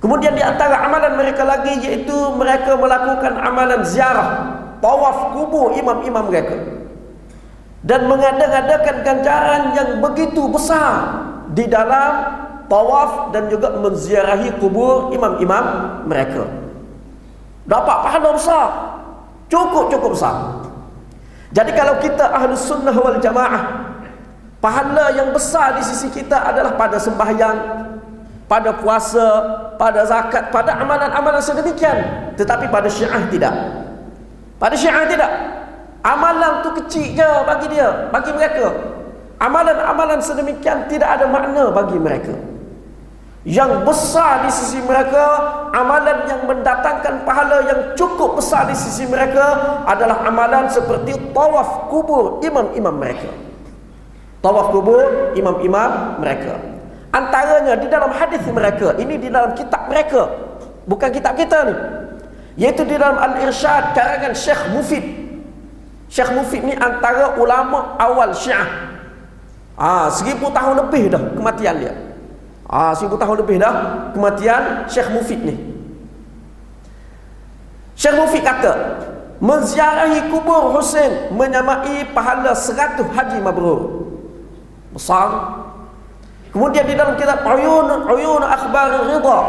Kemudian di antara amalan mereka lagi, iaitu mereka melakukan amalan ziarah, tawaf kubur imam-imam mereka, dan mengada-ngadakan ganjaran yang begitu besar di dalam tawaf dan juga menziarahi kubur imam-imam mereka. Dapat pahala besar, cukup besar. Jadi kalau kita Ahlus Sunnah wal Jamaah, pahala yang besar di sisi kita adalah pada sembahyang, pada puasa, pada zakat, pada amalan-amalan sedemikian. Tetapi pada Syiah tidak. Pada Syiah tidak. Amalan tu kecil je bagi dia, bagi mereka. Amalan-amalan sedemikian tidak ada makna bagi mereka. Yang besar di sisi mereka, amalan yang mendatangkan pahala yang cukup besar di sisi mereka adalah amalan seperti tawaf kubur imam-imam mereka. Tawaf kubur imam-imam mereka. Antaranya di dalam hadis mereka, ini di dalam kitab mereka, bukan kitab kita ni, yaitu di dalam Al-Irsyad karangan Syekh Mufid. Syekh Mufid ni antara ulama awal Syiah. 1000 tahun lebih dah kematian dia. 1000 tahun lebih dah kematian Syekh Mufid ni. Syekh Mufid kata, menziarahi kubur Husain menyamai pahala 100 haji mabrur. Besar. Kemudian di dalam kitab Uyun Akhbar Ridha,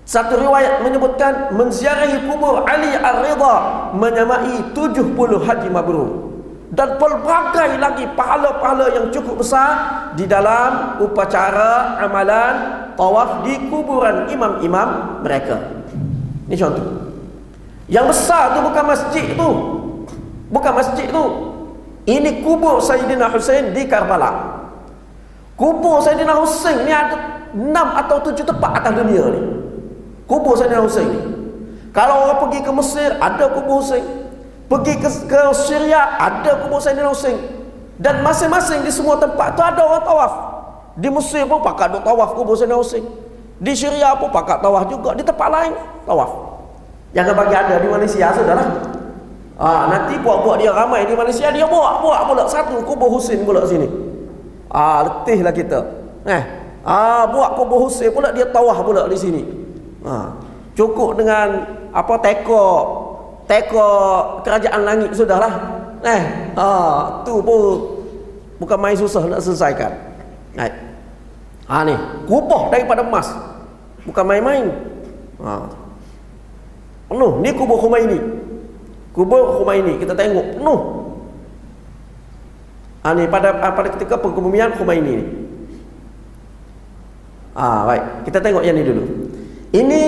satu riwayat menyebutkan menziarahi kubur Ali Ar-Ridha menyamai 70 haji mabrur. Dan pelbagai lagi pahala-pahala yang cukup besar di dalam upacara amalan tawaf di kuburan imam-imam mereka. Ini contoh. Yang besar tu bukan masjid tu. Bukan masjid tu. Ini kubur Sayyidina Husain di Karbala. Kubur Sayyidina Husain ni ada 6 atau 7 tempat atas dunia ni. Kubur Sayyidina Husain ni. Kalau orang pergi ke Mesir, ada kubur Husain. Pergi ke Syria, ada kubur Sayyidina Husain. Dan masing-masing di semua tempat tu ada orang tawaf. Di Mesir pun pakat duk tawaf kubur Sayyidina Husain. Di Syria pun pakat tawaf juga. Di tempat lain tawaf. Jangan bagi ada di Malaysia, sudahlah. Nanti buat-buat dia ramai di Malaysia, dia buat pula satu kubur Husain pula sini. Letihlah kita. Buat kubur Husain pula, dia tawaf pula di sini. Cukup dengan apa, teko kerajaan langit sudahlah. Tu pun bukan main susah nak selesaikan. Ni kubur daripada emas, bukan main-main. Penuh. Ni kubur Khomeini. Kubur Khomeini kita tengok penuh. Ni pada ketika pengkebumian Khomeini ni. Baik, kita tengok yang ni dulu. Ini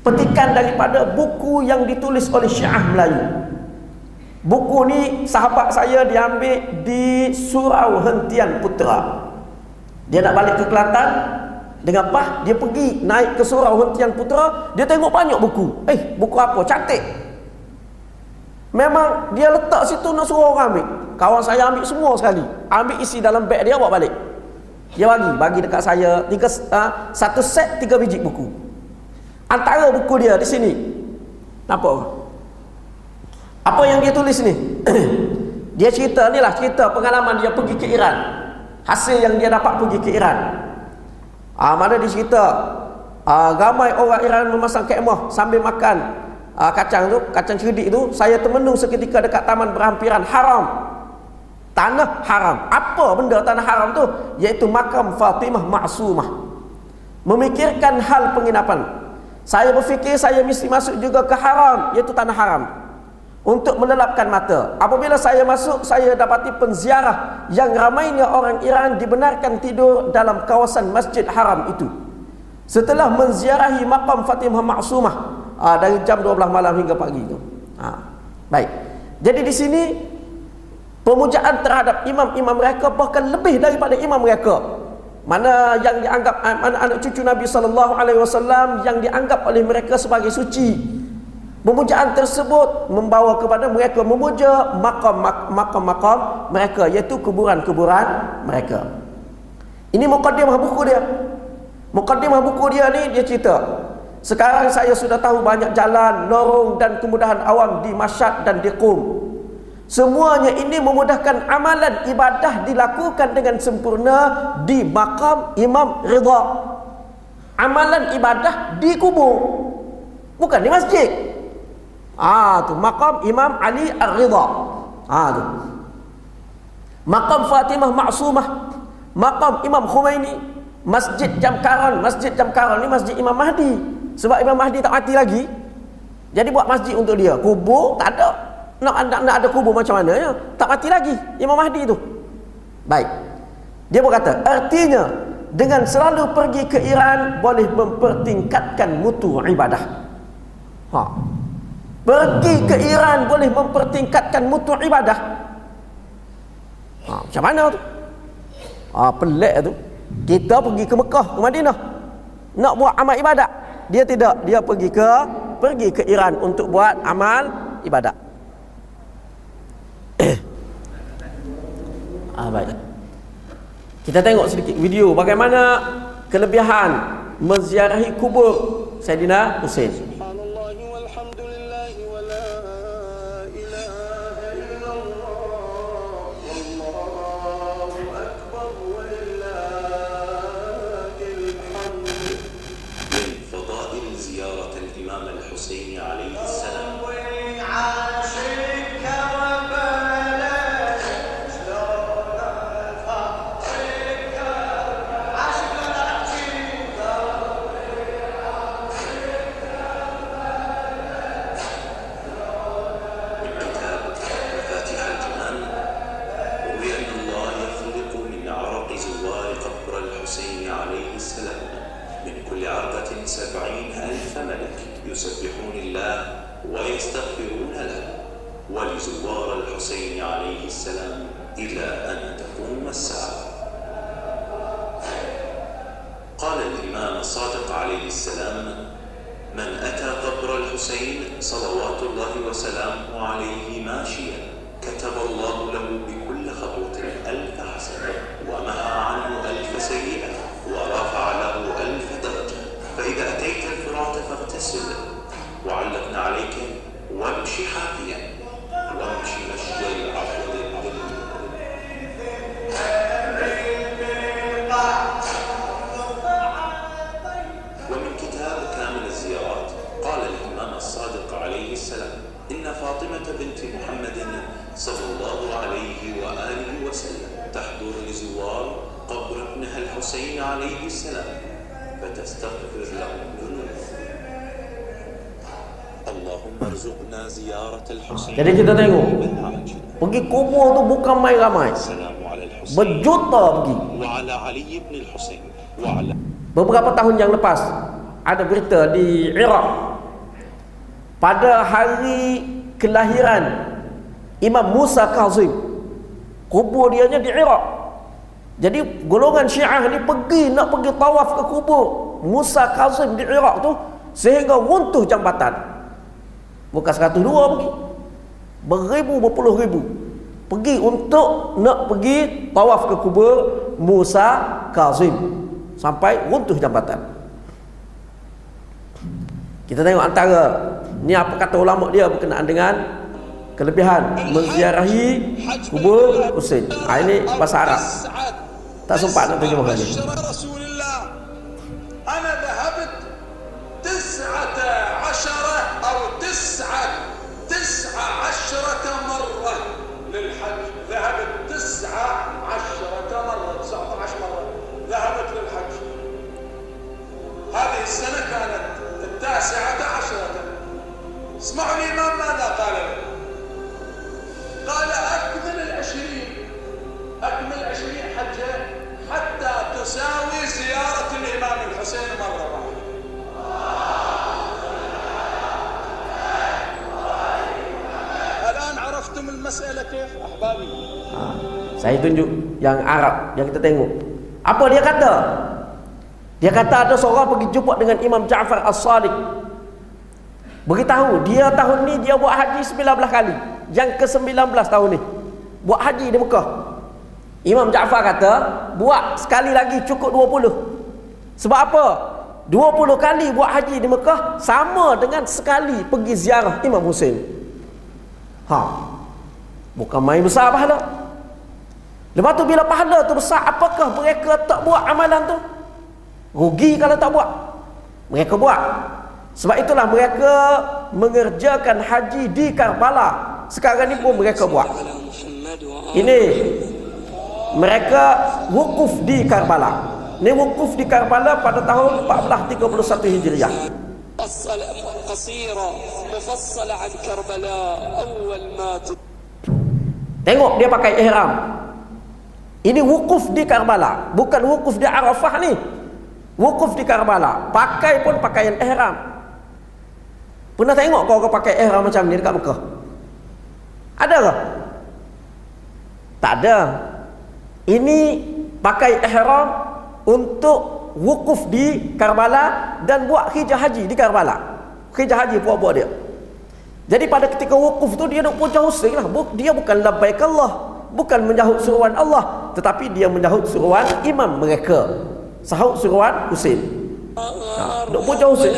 petikan daripada buku yang ditulis oleh Syiah Melayu. Buku ni sahabat saya diambil di Surau Hentian Putra. Dia nak balik ke Kelantan dengan PAH, dia pergi naik ke Surau Hentian Putra, dia tengok banyak buku. Buku apa? Cantik. Memang dia letak situ nak suruh orang ambil. Kawan saya ambil semua sekali. Ambil isi dalam beg dia, bawa balik. Dia bagi dekat saya satu set 3 biji buku. Antara buku dia di sini, nampak apa yang dia tulis ni? Dia cerita, inilah cerita pengalaman dia pergi ke Iran. Hasil yang dia dapat pergi ke Iran. Mana dia cerita, ramai orang Iran memasang kemah sambil makan kacang cerdik tu. Saya termenung seketika dekat taman berhampiran haram, tanah haram. Apa benda tanah haram tu? Iaitu makam Fatimah Ma'sumah. Memikirkan hal penginapan, saya berfikir saya mesti masuk juga ke haram, iaitu tanah haram, untuk melelapkan mata. Apabila saya masuk, saya dapati penziarah yang ramainya orang Iran dibenarkan tidur dalam kawasan Masjid Haram itu. Setelah menziarahi makam Fatimah Ma'sumah dari jam 12 malam hingga pagi itu. Baik. Jadi di sini pemujaan terhadap imam-imam mereka, bahkan lebih daripada imam mereka. Mana yang dianggap anak cucu Nabi SAW yang dianggap oleh mereka sebagai suci. Pemujaan tersebut membawa kepada mereka memuja makam-makam mereka, iaitu kuburan-kuburan mereka. Ini mukaddimah buku dia. Mukaddimah buku dia ni, dia cerita, sekarang saya sudah tahu banyak jalan, lorong dan kemudahan awam di Mashhad dan di Qum. Semuanya ini memudahkan amalan ibadah dilakukan dengan sempurna di makam Imam Ridha. amalan ibadah di kubur, bukan di masjid. Tu maqam Imam Ali Ar-Ridha. Tu maqam Fatimah Ma'sumah, maqam Imam Khomeini, Masjid Jamkaran. Masjid Jamkaran ni masjid Imam Mahdi, sebab Imam Mahdi tak mati lagi, jadi buat masjid untuk dia. Kubur tak ada, nak ada kubur macam mana ya? Tak mati lagi Imam Mahdi tu. Baik, dia berkata, artinya dengan selalu pergi ke Iran boleh mempertingkatkan mutu ibadah. Pergi ke Iran boleh mempertingkatkan mutu ibadah. Macam mana tu? Pelik tu. Kita pergi ke Mekah, ke Madinah, nak buat amal ibadat. Dia tidak, dia pergi ke Iran untuk buat amal ibadat. Baik. Kita tengok sedikit video bagaimana kelebihan menziarahi kubur Saidina Husain. يسبحون الله ويستغفرون له ولزوار الحسين عليه السلام إلى أن تقوم الساعة. قال الإمام الصادق عليه السلام: من أتى قبر الحسين صلوات الله وسلامه عليه ماشيا كتب الله له بكل خطوة 1000 حسنة ومحى عنه 1000 سيئة ورفع له 1000 درجة. فإذا أتيت الفرات فاغتسل وعلقنا عليك وامشي حافيا وامشي مشي العبد. ومن كتاب كامل الزيارات قال الإمام الصادق عليه السلام: إن فاطمة بنت محمد صلى الله عليه وآله وسلم تحضر لزوار قبر ابنها الحسين عليه السلام فتستغفر لهم ذنوبهم. اللهم ارزقنا زيارة الحسين. Jadi kita tengok, pergi kubur tu bukan main ramai, berjuta pergi. Beberapa tahun yang lepas ada berita di Iraq, pada hari kelahiran Imam Musa Kazim, kubur dia nya di Iraq. Jadi golongan Syiah ni nak pergi tawaf ke kubur Musa Kazim di Iraq tu, sehingga runtuh jambatan. Bukan 102 pergi, beribu, berpuluh ribu pergi untuk nak pergi tawaf ke kubur Musa Kazim, sampai runtuh jambatan. Kita tengok antara ni apa kata ulama dia berkenaan dengan kelebihan menziarahi kubur Husain. Ini bahasa Arab, tak sempat nak terjemahkan ni. هذه السنة كانت 19. اسمعوا الإمام ماذا قال له؟ قال أكمل 20 حجة حتى تساوي زيارة الإمام الحسين مرة واحدة. الآن عرفتم المسألة كيف أحبابي؟ Saya tunjuk yang Arab yang kita tengok. Apa dia kata? Dia kata ada seorang pergi jumpa dengan Imam Ja'far As-Sadiq, beritahu dia tahun ni dia buat haji 19 kali, yang ke-19 tahun ni buat haji di Mekah. Imam Ja'far kata buat sekali lagi cukup 20. Sebab apa? 20 kali buat haji di Mekah sama dengan sekali pergi ziarah Imam Husain. Bukan main besar pahala. Lepas tu bila pahala tu besar, apakah mereka tak buat amalan tu? Rugi kalau tak buat. Mereka buat. Sebab itulah mereka mengerjakan haji di Karbala. Sekarang ni pun mereka buat. Ini mereka wukuf di Karbala. Ini wukuf di Karbala pada tahun 1431 Hijriah. Tengok dia pakai ihram. Ini wukuf di Karbala, bukan wukuf di Arafah ni. Wukuf di Karbala, pakai pun pakaian ihram. Pernah tengok kau pakai ihram macam ni dekat Mekah? Ada ke? Tak ada. Ini pakai ihram untuk wukuf di Karbala dan buat hijrah haji di Karbala. Hijrah haji buat dia. Jadi pada ketika wukuf tu dia nak puja Husain lah. Dia bukan labbaik Allah, bukan menyahut seruan Allah, tetapi dia menyahut seruan imam mereka, sahut seruan Husain. Nak puja Husain.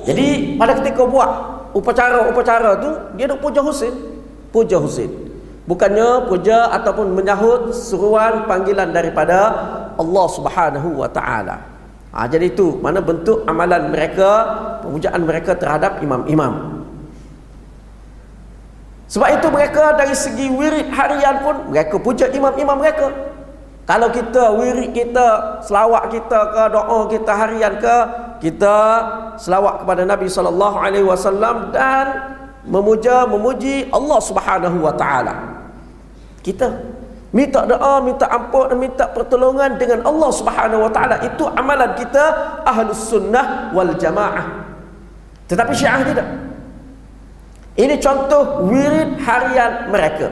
Jadi pada ketika buat upacara-upacara tu dia nak puja Husain, puja Husain. Bukannya puja ataupun menyahut seruan panggilan daripada Allah Subhanahu wa taala. Jadi itu mana bentuk amalan mereka, pemujaan mereka terhadap imam-imam. Sebab itu mereka dari segi wirid harian pun mereka puja imam-imam mereka. Kalau kita wirid kita, selawat kita ke, doa kita harian ke, kita selawat kepada Nabi SAW dan memuji Allah Subhanahu wa taala. Kita minta doa, minta ampun, minta pertolongan dengan Allah Subhanahu wa taala. Itu amalan kita Ahlus Sunnah wal Jamaah. Tetapi Syiah tidak. Ini contoh wirid harian mereka.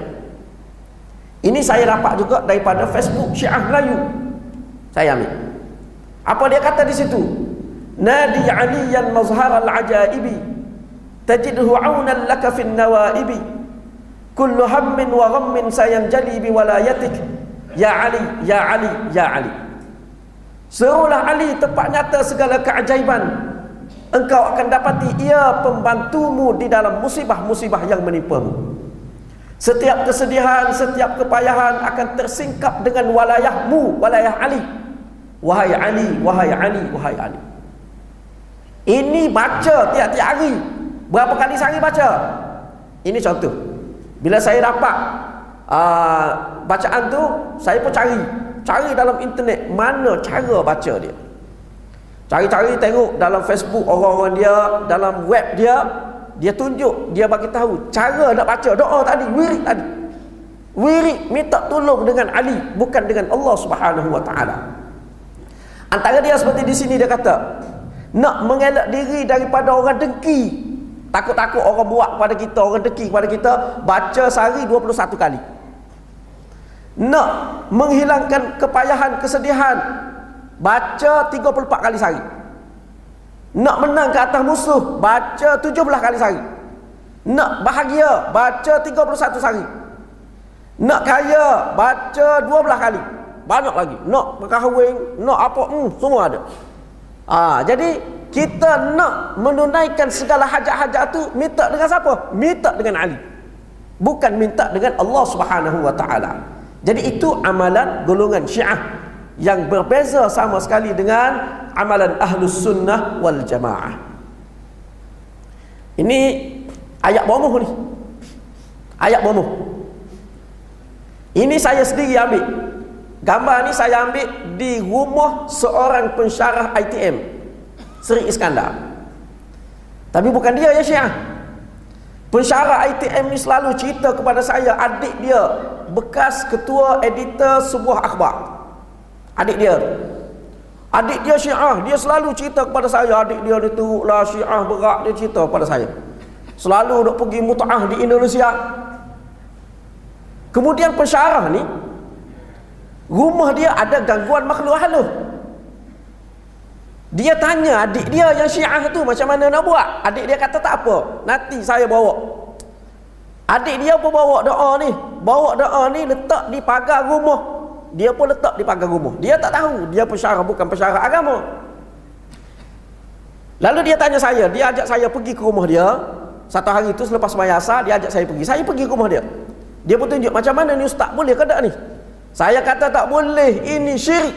Ini saya dapat juga daripada Facebook Syiah Melayu. Saya ambil. Apa dia kata di situ? Nadi aliyan mazhar al-ajaibi tajidhu aunan laka fin nawaibi kullu hammin wa ghammin sayanjali bi walayatik ya Ali ya Ali ya Ali. Serulah Ali tempat nyata segala keajaiban, engkau akan dapati ia pembantumu di dalam musibah-musibah yang menimpamu. Setiap kesedihan, setiap kepayahan akan tersingkap dengan walayahmu, walayah Ali. Wahai Ali, wahai Ali, wahai Ali. Ini baca tiap-tiap hari. Berapa kali sehari baca? Ini contoh. Bila saya dapat bacaan tu, saya pun cari dalam internet mana cara baca dia. Cari-cari tengok dalam Facebook orang-orang dia, dalam web dia tunjuk, dia bagi tahu cara nak baca doa tadi, wirid tadi. Wirid minta tolong dengan Ali, bukan dengan Allah Subhanahu wa taala. Antara dia seperti di sini dia kata, nak mengelak diri daripada orang dengki. Takut-takut orang buat pada kita, orang dengki kepada kita, baca sehari 21 kali. Nak menghilangkan kepayahan, kesedihan, baca 34 kali sehari. Nak menang ke atas musuh, baca 17 kali sehari. Nak bahagia, baca 31 sehari. Nak kaya, baca 12 kali. Banyak lagi. Nak berkahwin, nak apa, semua ada. Jadi kita nak menunaikan segala hajat-hajat tu, minta dengan siapa? Minta dengan Ali, bukan minta dengan Allah Subhanahu wa taala. Jadi itu amalan golongan Syiah yang berbeza sama sekali dengan amalan Ahlus Sunnah wal Jamaah. Ini ayat bomoh ni. Ayat bomoh. Ini saya sendiri ambil. Gambar ni saya ambil di rumah seorang pensyarah ITM, Seri Iskandar. Tapi bukan dia ya Syiah. Pensyarah ITM ni selalu cerita kepada saya, adik dia bekas ketua editor sebuah akhbar. Adik dia Syiah, dia selalu cerita kepada saya, adik dia teruklah Syiah berat, dia cerita kepada saya. Selalu duk pergi mut'ah di Indonesia. Kemudian pensyarah ni, rumah dia ada gangguan makhluk halus. Dia tanya adik dia yang Syiah tu macam mana nak buat. Adik dia kata tak apa, nanti saya bawa. Adik dia pun bawa doa ni. Bawa doa ni letak di pagar rumah. Dia pun letak di pagar rumah. Dia tak tahu dia pensyarah, bukan pensyarah agama. Lalu dia tanya saya, dia ajak saya pergi ke rumah dia. Satu hari tu selepas sembahyang asar, dia ajak saya pergi. Saya pergi ke rumah dia. Dia pun tunjuk macam mana ni ustaz, boleh ke tak ni? Saya kata tak boleh, ini syirik.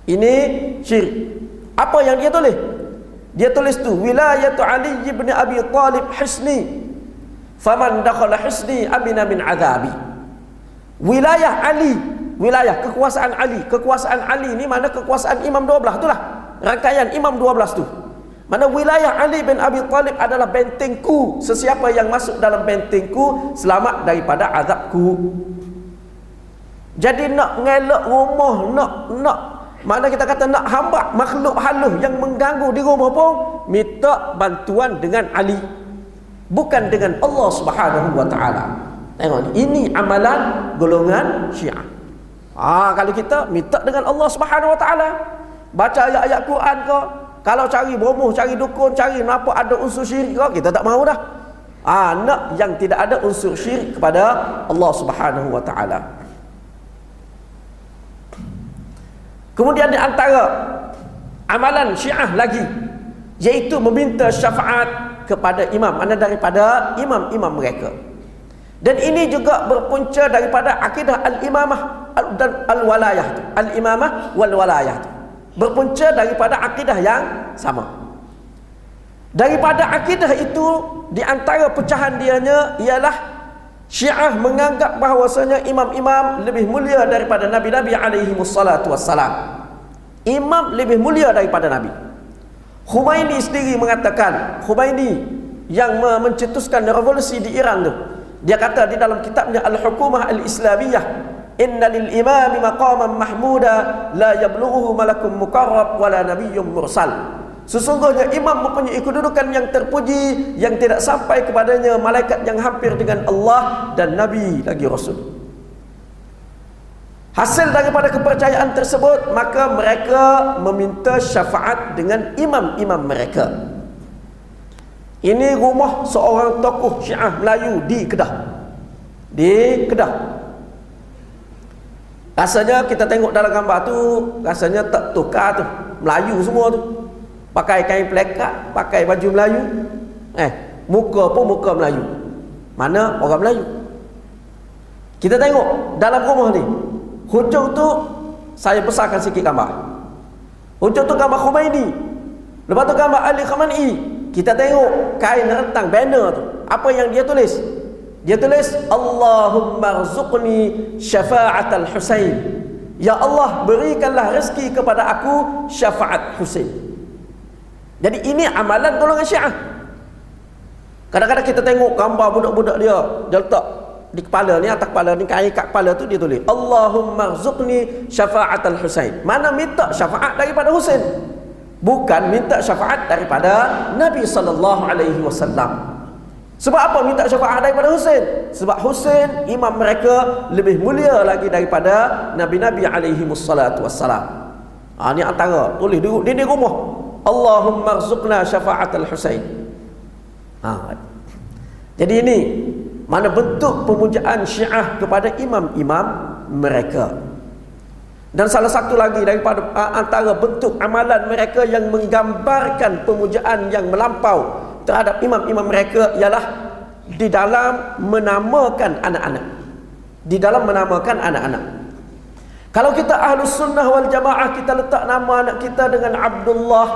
Ini syirik. Apa yang dia tulis? Dia tulis tu, wilayatu Ali ibn Abi Talib hisni, faman dakhala hisni amina min azabi. Wilayah Ali, wilayah kekuasaan Ali. Kekuasaan Ali ni mana kekuasaan Imam 12 itulah. Rangkaian Imam 12 tu. Mana wilayah Ali bin Abi Talib adalah bentengku. Sesiapa yang masuk dalam bentengku selamat daripada azabku. Jadi nak ngelak rumah, nak mana kita kata nak hamba makhluk halus yang mengganggu di rumah pun minta bantuan dengan Ali, bukan dengan Allah Subhanahu wa taala. Tengok ni, ini amalan golongan Syiah. Kalau kita minta dengan Allah Subhanahu wa taala, baca ayat-ayat Quran ke, kalau cari bomoh, cari dukun, cari nampak ada unsur syirik ke, kita tak mahu dah. Nak yang tidak ada unsur syirik kepada Allah Subhanahu wa taala. Kemudian di antara amalan Syiah lagi, iaitu meminta syafaat kepada imam, mana daripada imam-imam mereka. Dan ini juga berpunca daripada akidah al-imamah dan al-walayah, al-imamah wal-walayah, berpunca daripada akidah yang sama. Daripada akidah itu, di antara pecahan dianya ialah Syiah menganggap bahawasanya imam-imam lebih mulia daripada Nabi-Nabi alaihi wassalatu wassalam. Imam lebih mulia daripada Nabi. Khomeini sendiri mengatakan, Khomeini yang mencetuskan revolusi di Iran tu, dia kata di dalam kitabnya Al-Hukumah Al-Islamiyah, inna lil imami maqaman mahmuda la yablughuhu malakum mukarrab wala nabiyyun mursal. Sesungguhnya imam mempunyai kedudukan yang terpuji yang tidak sampai kepadanya malaikat yang hampir dengan Allah dan nabi lagi rasul. Hasil daripada kepercayaan tersebut, maka mereka meminta syafaat dengan imam-imam mereka. Ini rumah seorang tokoh Syiah Melayu di Kedah. Di Kedah. Rasanya kita tengok dalam gambar tu, rasanya tak tukar tu, Melayu semua tu. Pakai kain plekat, pakai baju Melayu. Muka pun muka Melayu. Mana orang Melayu? Kita tengok dalam rumah ni. Hujung tu saya besarkan sikit gambar. Hujung tu gambar Khomeini. Lepas tu gambar Ali Khamenei. Kita tengok kain rentang banner tu. Apa yang dia tulis? Dia tulis, Allahumma rzuqni syafa'atal Husain. Ya Allah, berikanlah rezeki kepada aku syafaat Husain. Jadi ini amalan golongan Syiah. Kadang-kadang kita tengok gambar budak-budak dia letak di kepala ni, atas kepala ni, kain kat kepala tu dia tulis, Allahumma rzuqni syafa'atal Husain. Mana minta syafaat daripada Husain, bukan minta syafaat daripada Nabi sallallahu alaihi wasallam. Sebab apa minta syafaat daripada Husain? Sebab Husain imam mereka lebih mulia lagi daripada Nabi-Nabi alaihi wassalatu wassalam. Ni antara tulis di rumah, Allahumma rzuqna syafa'atal Husain. Jadi ini mana bentuk pemujaan Syiah kepada imam-imam mereka. Dan salah satu lagi daripada antara bentuk amalan mereka yang menggambarkan pemujaan yang melampau terhadap imam-imam mereka ialah di dalam menamakan anak-anak. Di dalam menamakan anak-anak. Kalau kita Ahlus Sunnah wal Jamaah, kita letak nama anak kita dengan Abdullah,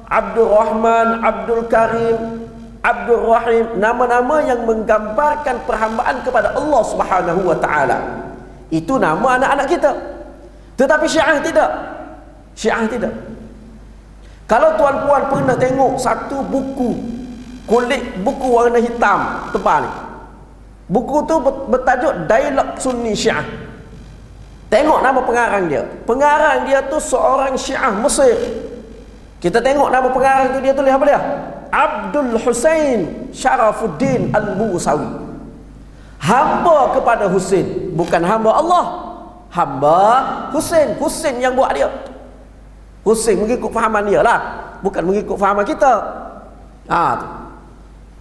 Abdul Rahman, Abdul Karim, Abdul Rahim, nama-nama yang menggambarkan perhambaan kepada Allah Subhanahu wa taala. Itu nama anak-anak kita. Tetapi Syiah tidak. Syiah tidak. Kalau tuan-puan pernah tengok satu buku kulit, buku warna hitam tebal ni. Buku tu bertajuk Dialog Sunni Syiah. Tengok nama pengarang dia. Pengarang dia tu seorang Syiah Mesir. Kita tengok nama pengarang tu, dia tulis apa dia? Abdul Husain Syarafuddin Al-Musawi. Hamba kepada Husain, bukan hamba Allah. Hamba Husain. Husain yang buat dia. Husain mengikut fahaman dia lah, bukan mengikut fahaman kita. Tu.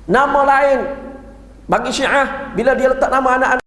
Nama lain bagi Syiah, bila dia letak nama anak-anak